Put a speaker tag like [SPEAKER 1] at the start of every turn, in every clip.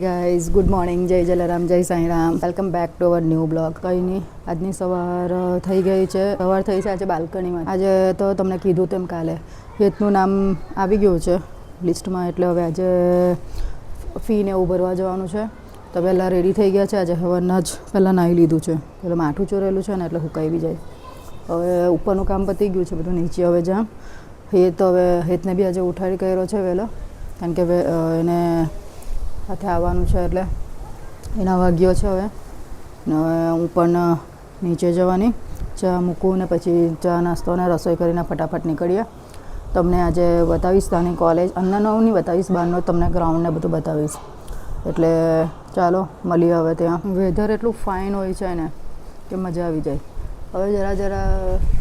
[SPEAKER 1] Guys good morning, જય જલારામ, જય Sairam. Welcome back to our new blog. કંઈ નહીં, આજની સવાર થઈ ગઈ છે. સવાર થઈ છે આજે બાલ્કનીમાં. આજે તો તમને કીધું તેમ કાલે હેતનું નામ આવી ગયું છે લિસ્ટમાં, એટલે હવે આજે ફીને એવું ભરવા જવાનું છે. તો પહેલાં રેડી થઈ ગયા છે. આજે સવારના જ પહેલાં નાહી લીધું છે. પેલું માથું ચોરેલું છે ને એટલે હુકાઈ બી જાય. હવે ઉપરનું કામ પતી ગયું છે બધું. નીચે હવે જ્યાં હેતને બી આજે ઉઠાડી કર્યો છે વહેલો, કારણ કે એને સાથે આવવાનું છે એટલે એના વાગ્યો છે. હવે હું પણ નીચે જવાની ચા મૂકું ને પછી ચા નાસ્તો ને રસોઈ કરીને ફટાફટ નીકળીએ. તમને આજે બતાવીશ ત્યાંની કોલેજ, અંદરનું નહીં બતાવીશ, બહારનો તમને ગ્રાઉન્ડને બધું બતાવીશ. એટલે ચાલો મળીએ હવે. ત્યાં વેધર એટલું ફાઇન હોય છે ને કે મજા આવી જાય. હવે જરા જરા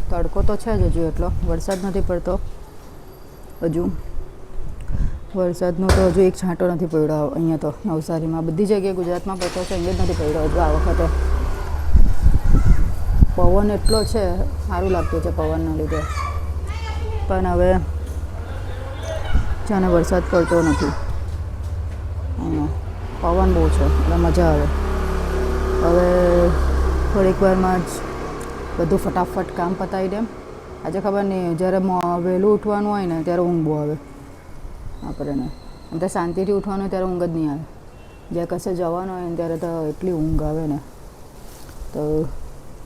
[SPEAKER 1] તડકો તો છે જ, હજુ એટલો વરસાદ નથી પડતો. હજુ વરસાદનો તો હજુ એક છાંટો નથી પડ્યો અહીંયા તો નવસારીમાં. બધી જગ્યાએ ગુજરાતમાં પડતો છે, અહીંયા જ નથી પડ્યો હજુ આ વખતે. પવન એટલો છે, સારું લાગતું છે પવનના લીધે, પણ હવે જાણે વરસાદ પડતો નથી. અહીંયા પવન બહુ છે એટલે મજા આવે. હવે થોડીક વારમાં જ બધું ફટાફટ કામ પતાવી દેમ. આજે ખબર નહીં, જ્યારે વહેલું ઉઠવાનું હોય ને ત્યારે ઊંઘ બહુ આવે આપણને. એમ તો શાંતિથી ઉઠવાનું હોય ત્યારે ઊંઘ જ નહીં આવે. જ્યાં કશે જવાનું હોય ને ત્યારે તો એટલી ઊંઘ આવે ને. તો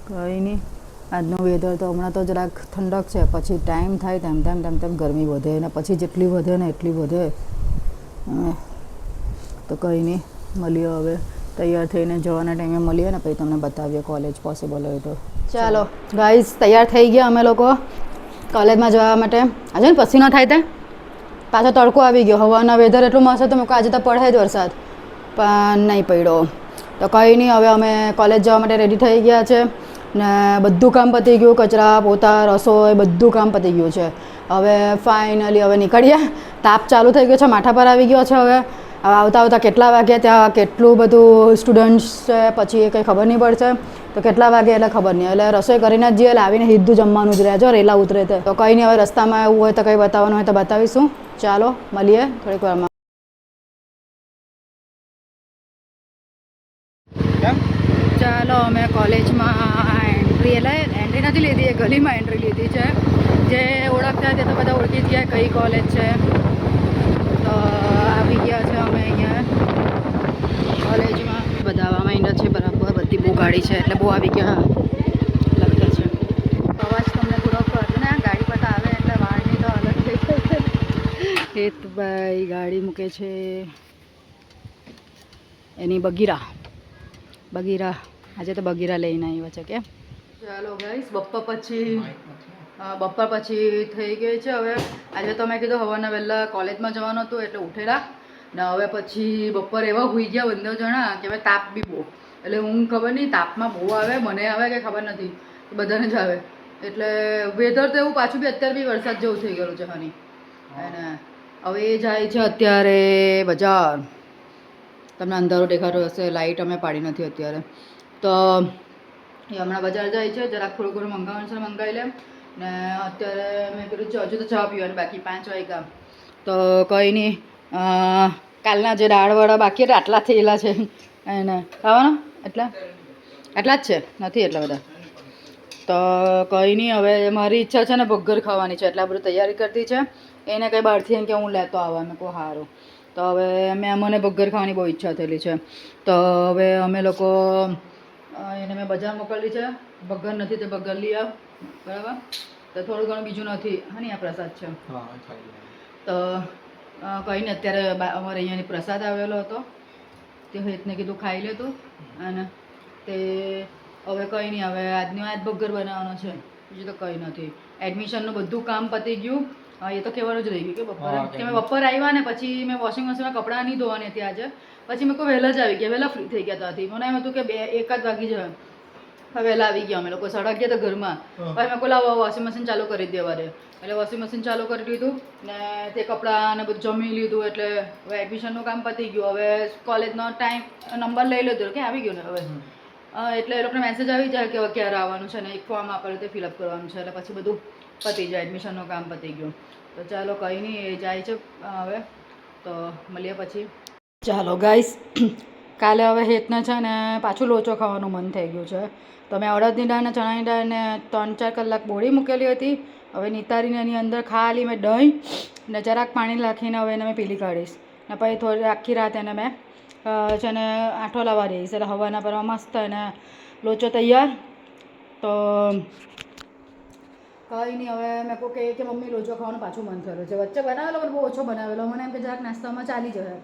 [SPEAKER 1] કંઈ નહીં, આજનું વેધર તો હમણાં તો જરાક ઠંડક છે. પછી ટાઈમ થાય તેમ ગરમી વધે, ને પછી જેટલી વધે ને એટલી વધે. તો કંઈ નહીં, મળીએ હવે. તૈયાર થઈને જવાના ટાઈમે મળીએ ને પછી તમને બતાવીએ કોલેજ પોસિબલ હોય તો. ચાલો ગાઈઝ, તૈયાર થઈ ગયા અમે લોકો કોલેજમાં જવા માટે. આજે ને પસીનો થાય તે પાછો તડકો આવી ગયો. હવાના વેધર એટલું મસ્ત હતું, આજે તો પડે જ વરસાદ, પણ નહીં પડ્યો. તો કંઈ નહીં, હવે અમે કોલેજ જવા માટે રેડી થઈ ગયા છે ને બધું કામ પતી ગયું. કચરા પોતા રસોઈ બધું કામ પતી ગયું છે. હવે ફાઇનલી હવે નીકળ્યા. તાપ ચાલુ થઈ ગયો છે, માથા પર આવી ગયો છે. હવે આવતા કેટલા વાગે ત્યાં કેટલું બધું સ્ટુડન્ટ્સ છે પછી એ કંઈ ખબર નહીં પડશે. તો કેટલા વાગે એટલે ખબર નહીં. એટલે રસોઈ કરીને જ જઈએ, એટલે આવીને સીધું જમવાનું જ રહે. જો રેલા ઉતરે તે તો કંઈ નહીં. હવે રસ્તામાં એવું હોય તો કંઈ બતાવવાનું હોય તો બતાવીશું. ચાલો મળીએ થોડીક વારમાં. ચાલો અમે કોલેજમાં એન્ટ્રી નથી લીધી, એ ગલીમાં એન્ટ્રી લીધી છે. જે ઓળખતા તે તો બધા ઓળખી જ ગયા કઈ કોલેજ છે. તો આવી ગયા છે અમે અહીંયા કોલેજમાં. બધા આવવા માંડ્યા છે બરાબર. બધી બહુ ગાડી છે એટલે બહુ આવી ગયા લાગે છે. અવાજ તમને પૂરો કરજો ને, ગાડી પર આવે એટલે વાળની તો અલગ થઈ જાય. હેતભાઈ ગાડી મૂકે છે, એની બગીરા આજે તો બગીરા લઈને આવ્યા છે કે. ચાલો ગાઈસ, બપોર પછી થઈ ગઈ છે. હવે આજે તો મેં કીધું હવાના વહેલા કોલેજમાં જવાનું હતું એટલે ઉઠેલા ને. હવે પછી બપોર એવા હોઈ ગયા 15 જણા કે હવે તાપ બી બહુ, એટલે ઊંઘ ખબર નહીં તાપમાં બહુ આવે, મને આવે કે ખબર નથી, બધાને જ આવે. એટલે વેધર તો એવું પાછું બી અત્યારે બી વરસાદ જેવું થઈ ગયેલું છે હની. અને હવે એ જાય છે અત્યારે બજાર. તમને અંધારું દેખાતું હશે, લાઇટ અમે પાડી નથી અત્યારે. તો એ હમણાં બજાર જાય છે, જરાક થોડું ઘણું મંગાવવાનું છે મંગાવી લેમ. ને અત્યારે મેં કીધું હજુ તો ચા પીવાની બાકી, 5 વાગ્યા. તો કંઈ નહીં, કાલના જે દાળવાળા બાકી હતા આટલા થયેલા છે એને ખાવાના એટલા જ છે, નથી એટલા બધા. તો કંઈ નહીં, હવે મારી ઈચ્છા છે ને બર્ગર ખાવાની છે એટલે આ બધું તૈયારી કરતી છે. એને કંઈ બહારથી એમ કે હું લેતો આવવા, મેં કહું સારું. તો હવે મને બર્ગર ખાવાની બહુ ઈચ્છા થયેલી છે. તો હવે અમે લોકો એને મેં બજાર મોકલી છે. બર્ગર નથી તે બર્ગર લઈ આવ, બરાબર. તો થોડું ઘણું બીજું નથી હા, આ પ્રસાદ છે. તો કંઈ નહીં, અત્યારે અમારે અહીંયાની પ્રસાદ આવેલો હતો તે હેતને કીધું ખાઈ લે તું. અને તે હવે કંઈ નહીં, હવે આજ બર્ગર બનાવવાનો છે, બીજું તો કંઈ નથી. એડમિશનનું બધું કામ પતી ગયું. એ તો કહેવાનું જ રહી ગયું કે બપોર આવ્યા ને પછી મેં વોશિંગ મશીનમાં કપડાં નહીં ધોવાની હતી આજે. પછી મેં કોઈ વહેલા જ આવી ગયા, વહેલા ફ્રી થઈ ગયા ત્યાંથી. મને એમ હતું કે 1 જ વાગી જાય. વહેલા આવી ગયા અમે લોકો, 11:30 તો ઘરમાં. પછી મેં કહું વોશિંગ મશીન ચાલુ કરી દેવા દે, એટલે વોશિંગ મશીન ચાલુ કરી દીધું ને તે કપડાં ને બધું જમી લીધું. એટલે હવે એડમિશનનું કામ પતી ગયું. હવે કોલેજનો નંબર લઈ લીધો કે આવી ગયો ને હવે. એટલે એ લોકોને મેસેજ આવી જાય કે ક્યારે આવવાનું છે ને એક ફોર્મ આપેલું તે ફિલઅપ કરવાનું છે. એટલે પછી બધું પતી જાય, એડમિશનનું કામ પતી ગયું. તો ચાલો કંઈ નહીં, એ જાય છે હવે. તો મળીએ પછી. ચાલો ગાઈસ, કાલે હવે હેતને છે ને પાછું લોચો ખાવાનું મન થઈ ગયું છે. તો મેં અડદની દાળ ને ચણાની દાળને 3-4 કલાક બોળી મૂકેલી હતી. હવે નિતારીને એની અંદર ખાલી મેં દહીં ને જરાક પાણી નાખીને હવે એને મેં પીલી કાઢીશ. ને પછી થોડી આખી રાત એને મેં છે ને આંઠો લાવવા દઈશ. એટલે હવાના પરમાં મસ્ત એને લોચો તૈયાર. તો કંઈ નહીં, હવે મેં કહું કે મમ્મી લોચો ખાવાનું પાછું મન થયું છે. વચ્ચે બનાવેલો પણ બહુ ઓછો બનાવેલો, મને એમ કે જરાક નાસ્તામાં ચાલી જશે.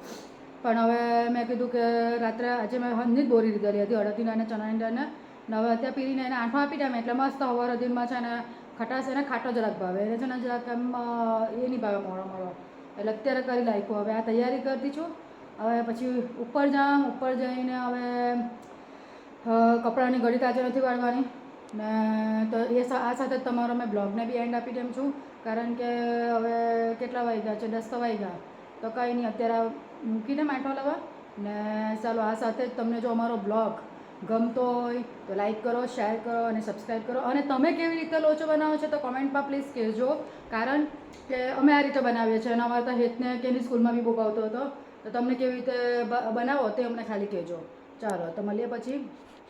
[SPEAKER 1] પણ હવે મેં કીધું કે રાત્રે આજે મેં હંજી જ બોરી લીધેલી હતી અડદની દાળ ને ચણાની દાળને. ને હવે અત્યારે પીરીને એને આંઠો આપી દે એટલે મસ્ત હવાર સુધીમાં છે ને ખટાશ એને ખાટો જરાક ભાવે, એને છે ને જરાક એમ એ નહીં ભાવે મોળો મોળો. એટલે અત્યારે કરી નાખ્યું. હવે આ તૈયારી કરતી છું. હવે પછી ઉપર જાઉં, ઉપર જઈને હવે કપડાની ઘડી તાજે નથી વાળવાની ને. તો આ સાથે જ તમારો મેં બ્લોગને બી એન્ડ આપી દેમ છું, કારણ કે હવે કેટલા વાગ્યા છે? 10 તો વાગ્યા. તો કંઈ નહીં, અત્યારે મૂકીને આંઠો લાવવા ને. ચાલો, આ સાથે જ તમને જો અમારો બ્લોગ ગમતો હોય તો લાઈક કરો, શેર કરો અને સબસ્ક્રાઈબ કરો. અને તમે કેવી રીતે લોચો બનાવો છો તો કોમેન્ટમાં પ્લીઝ કહેજો, કારણ કે અમે આ રીતે બનાવીએ છીએ. અને અમારે તો હેતને કેની સ્કૂલમાં બી બહુ ભાવતો હતો. તો તમને કેવી રીતે બનાવો તે અમને ખાલી કહેજો. ચાલો, તો મળીએ પછી.